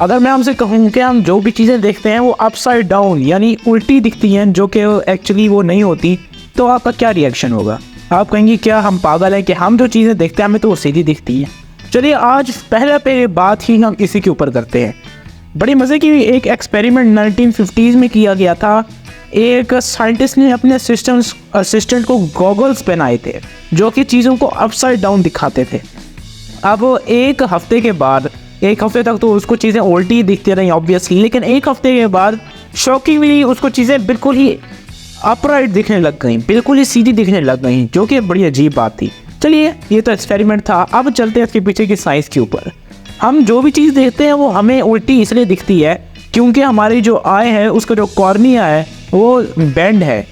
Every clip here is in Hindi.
अगर मैं हमसे कहूँ कि हम जो भी चीज़ें देखते हैं वो अपसाइड डाउन यानी उल्टी दिखती हैं, जो कि एक्चुअली वो नहीं होती, तो आपका क्या रिएक्शन होगा? आप कहेंगे क्या हम पागल हैं कि हम जो चीज़ें देखते हैं हमें तो वो सीधी दिखती हैं। चलिए आज पहले पे बात ही हम इसी के ऊपर करते हैं। बड़ी मज़े की एक एक्सपेरिमेंट 1950s में किया गया था। एक साइंटिस्ट ने अपने असिस्टेंट को गॉगल्स पहनाए थे जो कि चीज़ों को अपसाइड डाउन दिखाते थे। अब एक हफ्ते तक तो उसको चीज़ें उल्टी दिखती रही ऑब्वियसली, लेकिन एक हफ्ते के बाद शॉकिंगली उसको चीज़ें बिल्कुल ही अपराइट दिखने लग गई, बिल्कुल ही सीधी दिखने लग गई, जो कि बड़ी अजीब बात थी। चलिए ये तो एक्सपेरिमेंट था, अब चलते हैं इसके पीछे की साइंस के ऊपर। हम जो भी चीज़ देखते हैं वो हमें उल्टी इसलिए दिखती है क्योंकि हमारी जो आई है उसका जो कॉर्निया है वो बेंड है,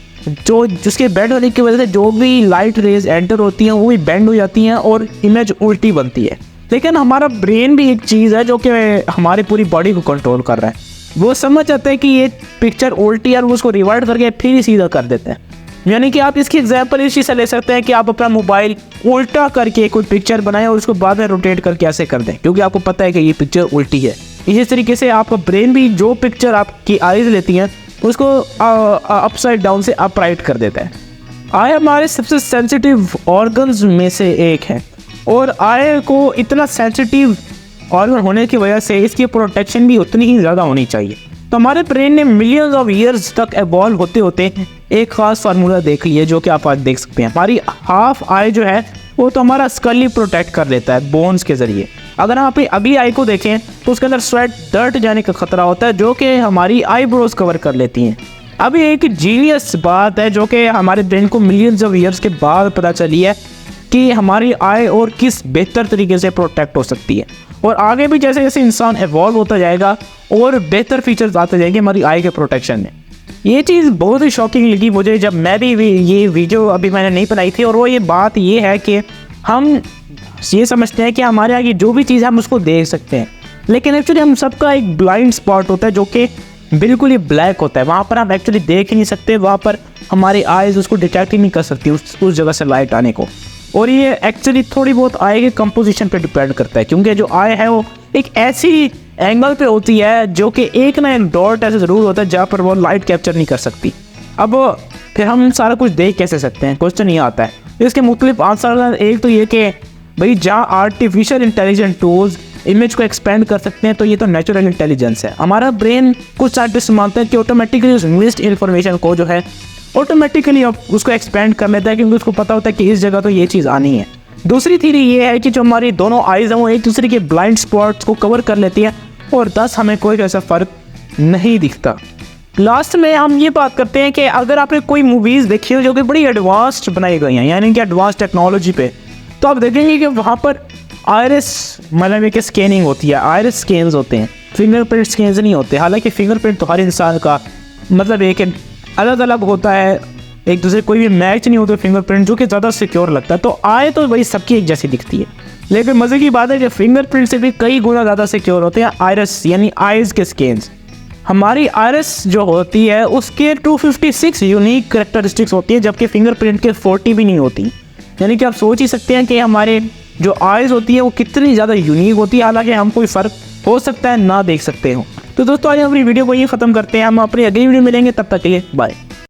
जो जिसके बेंड होने की वजह से जो भी लाइट रेज एंटर होती हैं वो भी बेंड हो जाती हैं और इमेज उल्टी बनती है। लेकिन हमारा ब्रेन भी एक चीज़ है जो कि हमारी पूरी बॉडी को कंट्रोल कर रहा है। वो समझ जाता है कि ये पिक्चर उल्टी है और वो उसको रिवर्ट करके फिर ही सीधा कर देते हैं। यानी कि आप इसकी एग्जांपल इस चीज़ से ले सकते हैं कि आप अपना मोबाइल उल्टा करके कोई पिक्चर बनाएं और उसको बाद में रोटेट करके ऐसे कर दें, क्योंकि आपको पता है कि ये पिक्चर उल्टी है। इसी तरीके से आपका ब्रेन भी जो पिक्चर आपकी आईज लेती हैं उसको अपसाइड डाउन से अपराइट कर देता है। आई हमारे सबसे सेंसिटिव ऑर्गन्स में से एक है और आई को इतना सेंसिटिव ऑर्गन होने की वजह से इसकी प्रोटेक्शन भी उतनी ही ज़्यादा होनी चाहिए। तो हमारे ब्रेन ने मिलियंस ऑफ ईयर्स तक एवॉल्व होते होते एक ख़ास फार्मूला देख लिया जो कि आप आज देख सकते हैं। हमारी हाफ आई जो है वो तो हमारा स्कल ही प्रोटेक्ट कर लेता है बोन्स के ज़रिए। अगर हम अपनी अगली आई को देखें तो उसके अंदर स्वेट डर्ट जाने का खतरा होता है जो कि हमारी आईब्रोज कवर कर लेती हैं। अब ये एक जीनियस बात है जो कि हमारे ब्रेन को मिलियंस ऑफ ईयर्स के बाद पता चली है कि हमारी आई और किस बेहतर तरीके से प्रोटेक्ट हो सकती है। और आगे भी जैसे जैसे इंसान एवॉल्व होता जाएगा और बेहतर फीचर्स आते जाएंगे हमारी आई के प्रोटेक्शन में। ये चीज़ बहुत ही शॉकिंग लगी मुझे जब मैं भी ये वीडियो अभी मैंने नहीं बनाई थी। और वो ये बात ये है कि हम ये समझते हैं कि हमारे आगे जो भी चीज़ है हम उसको देख सकते हैं, लेकिन एक्चुअली हम सबका एक ब्लाइंड स्पॉट होता है जो कि बिल्कुल ही ब्लैक होता है। वहाँ पर हम एक्चुअली देख ही नहीं सकते, वहाँ पर हमारी आईज उसको डिटेक्ट ही नहीं कर सकती उस जगह से लाइट आने को। और ये एक्चुअली थोड़ी बहुत आई के कंपोजिशन पे डिपेंड करता है, क्योंकि जो आई है वो एक ऐसी एंगल पे होती है जो कि एक ना एक डॉट ऐसे ज़रूर होता है जहाँ पर वो लाइट कैप्चर नहीं कर सकती। अब फिर हम सारा कुछ देख कैसे सकते हैं, क्वेश्चन ये आता है। इसके मुख्तलिफ आंसर, एक तो ये कि भाई जहाँ आर्टिफिशियल इंटेलिजेंट टूल्स इमेज को एक्सपेंड कर सकते हैं तो ये तो नेचुरल इंटेलिजेंस है। हमारा ब्रेन कुछ साइंटिस्ट मानते हैं कि ऑटोमेटिकली उस मिस्ड इन्फॉर्मेशन को जो है ऑटोमेटिकली उसको एक्सपेंड कर लेता है, क्योंकि उसको पता होता है कि इस जगह तो ये चीज़ आनी है। दूसरी थ्योरी ये है कि जो हमारी दोनों आइज़ हैं वो एक दूसरे के ब्लाइंड स्पॉट्स को कवर कर लेती हैं और थस हमें कोई ऐसा फ़र्क नहीं दिखता। लास्ट में हम ये बात करते हैं कि अगर आपने कोई मूवीज़ देखी हो जो कि बड़ी एडवांस्ड बनाई गई हैं, यानी कि एडवांस टेक्नोलॉजी पे, तो आप देखेंगे कि वहाँ पर आयरिस मतलब एक स्कैनिंग होती है, आयरिस स्कैन्स होते हैं, फिंगरप्रिंट स्कैन्स नहीं होते। हालांकि फिंगरप्रिंट तो हर इंसान का मतलब एक अलग अलग होता है, एक दूसरे कोई भी मैच नहीं होते फिंगरप्रिंट, जो कि ज़्यादा सिक्योर लगता है। तो आए तो वही सबकी एक जैसी दिखती है, लेकिन मज़े की बात है कि फिंगरप्रिंट से भी कई गुना ज़्यादा सिक्योर होते हैं आयरिस यानी आइज़ के स्कैन्स। हमारी आयरिस जो होती है उसके 256 यूनिक करेक्टरिस्टिक्स होती है, जबकि फिंगरप्रिंट के 40 भी नहीं होती। यानी कि आप सोच ही सकते हैं कि हमारे जो आइज़ होती है वो कितनी ज़्यादा यूनिक होती है, हालांकि हम कोई फ़र्क हो सकता है ना देख सकते हो। तो दोस्तों आज अपनी वीडियो को ये ख़त्म करते हैं, हम अपनी अगली वीडियो मिलेंगे, तब तक के लिए बाय।